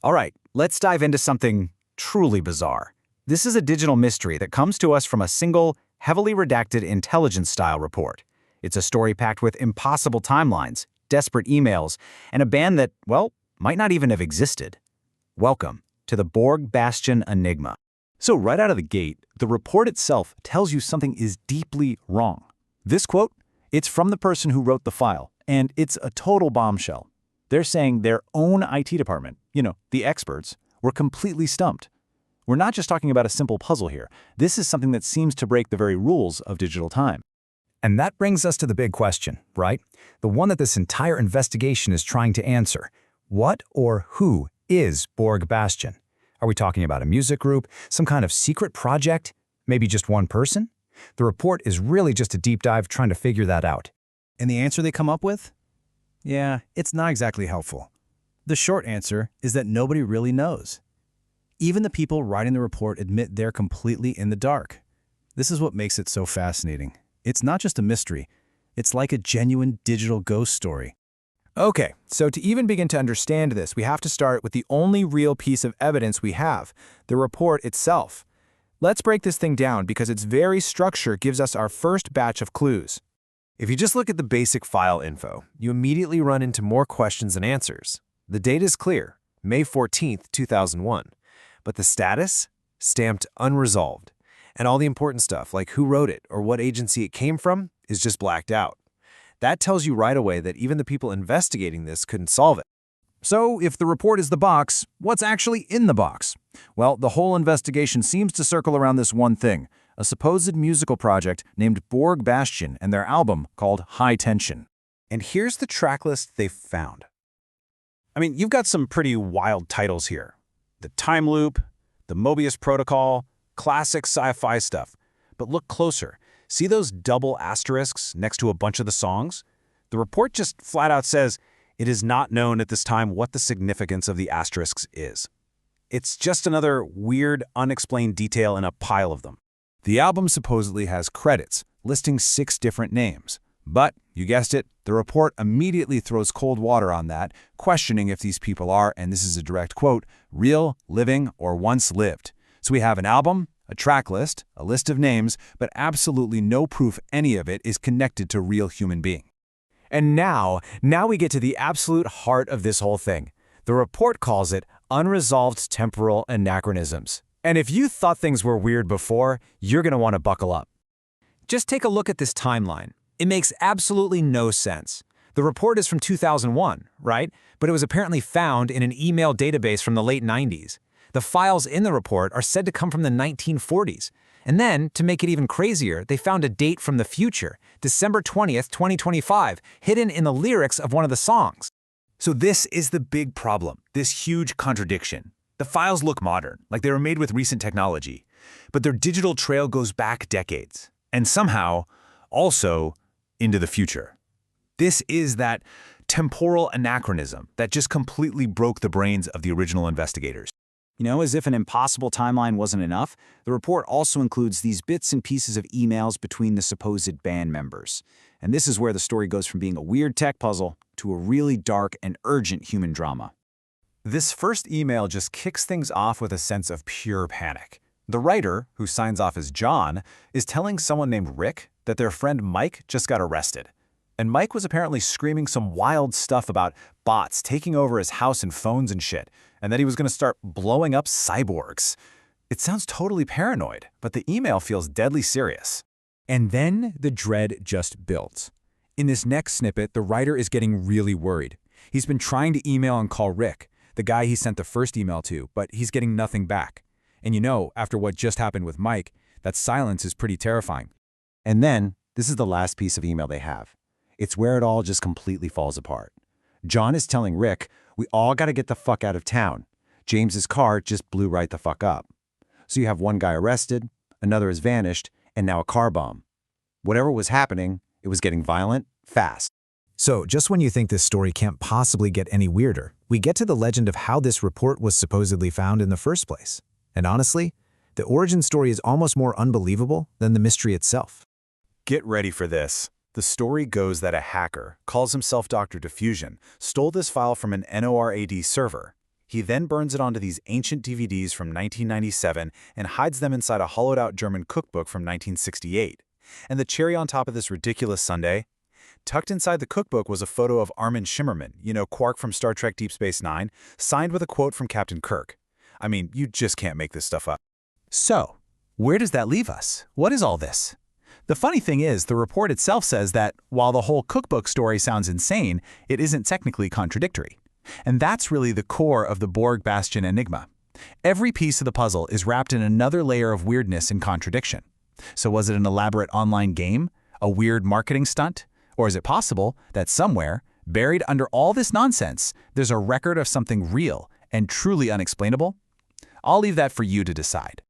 All right, let's dive into something truly bizarre. This is a digital mystery that comes to us from a single, heavily redacted intelligence-style report. It's a story packed with impossible timelines, desperate emails, and a band that, well, might not even have existed. Welcome to the Borg Bastion Enigma. So right out of the gate, the report itself tells you something is deeply wrong. This quote, it's from the person who wrote the file, and it's a total bombshell. They're saying their own IT department, the experts, were completely stumped. We're not just talking about a simple puzzle here. This is something that seems to break the very rules of digital time. And that brings us to the big question, right? The one that this entire investigation is trying to answer. What or who is Borg Bastion? Are we talking about a music group, some kind of secret project, maybe just one person? The report is really just a deep dive trying to figure that out. And the answer they come up with? Yeah, it's not exactly helpful. The short answer is that nobody really knows. Even the people writing the report admit they're completely in the dark. This is what makes it so fascinating. It's not just a mystery. It's like a genuine digital ghost story. Okay, so to even begin to understand this, we have to start with the only real piece of evidence we have, the report itself. Let's break this thing down because its very structure gives us our first batch of clues. If you just look at the basic file info, you immediately run into more questions than answers. The date is clear, May 14, 2001, but the status? Stamped unresolved. And all the important stuff, like who wrote it or what agency it came from, is just blacked out. That tells you right away that even the people investigating this couldn't solve it. So if the report is the box, what's actually in the box? Well, the whole investigation seems to circle around this one thing, a supposed musical project named Borg Bastion and their album called High Tension. And here's the track list they've found. I mean, you've got some pretty wild titles here. The Time Loop, the Mobius Protocol, classic sci-fi stuff. But look closer. See those double asterisks next to a bunch of the songs? The report just flat out says, it is not known at this time what the significance of the asterisks is. It's just another weird, unexplained detail in a pile of them. The album supposedly has credits, listing 6 different names. But, you guessed it, the report immediately throws cold water on that, questioning if these people are, and this is a direct quote, real, living, or once lived. So we have an album, a track list, a list of names, but absolutely no proof any of it is connected to real human being. And now we get to the absolute heart of this whole thing. The report calls it Unresolved Temporal Anachronisms. And if you thought things were weird before, you're going to want to buckle up. Just take a look at this timeline. It makes absolutely no sense. The report is from 2001, right? But it was apparently found in an email database from the late 90s. The files in the report are said to come from the 1940s. And then, to make it even crazier, they found a date from the future, December 20th, 2025, hidden in the lyrics of one of the songs. So this is the big problem, this huge contradiction. The files look modern, like they were made with recent technology, but their digital trail goes back decades, and somehow, also, into the future. This is that temporal anachronism that just completely broke the brains of the original investigators. As if an impossible timeline wasn't enough, the report also includes these bits and pieces of emails between the supposed band members. And this is where the story goes from being a weird tech puzzle to a really dark and urgent human drama. This first email just kicks things off with a sense of pure panic. The writer, who signs off as John, is telling someone named Rick that their friend Mike just got arrested. And Mike was apparently screaming some wild stuff about bots taking over his house and phones and shit, and that he was going to start blowing up cyborgs. It sounds totally paranoid, but the email feels deadly serious. And then the dread just builds. In this next snippet, the writer is getting really worried. He's been trying to email and call Rick, the guy he sent the first email to, but he's getting nothing back. And after what just happened with Mike, that silence is pretty terrifying. And then, this is the last piece of email they have. It's where it all just completely falls apart. John is telling Rick, we all got to get the fuck out of town. James's car just blew right the fuck up. So you have one guy arrested, another has vanished, and now a car bomb. Whatever was happening, it was getting violent, fast. So just when you think this story can't possibly get any weirder, we get to the legend of how this report was supposedly found in the first place. And honestly, the origin story is almost more unbelievable than the mystery itself. Get ready for this. The story goes that a hacker, calls himself Dr. Diffusion, stole this file from an NORAD server. He then burns it onto these ancient DVDs from 1997 and hides them inside a hollowed-out German cookbook from 1968. And the cherry on top of this ridiculous sundae? Tucked inside the cookbook was a photo of Armin Shimmerman, Quark from Star Trek Deep Space Nine, signed with a quote from Captain Kirk. I mean, you just can't make this stuff up. So, where does that leave us? What is all this? The funny thing is, the report itself says that, while the whole cookbook story sounds insane, it isn't technically contradictory. And that's really the core of the Borg Bastion enigma. Every piece of the puzzle is wrapped in another layer of weirdness and contradiction. So was it an elaborate online game? A weird marketing stunt? Or is it possible that somewhere, buried under all this nonsense, there's a record of something real and truly unexplainable? I'll leave that for you to decide.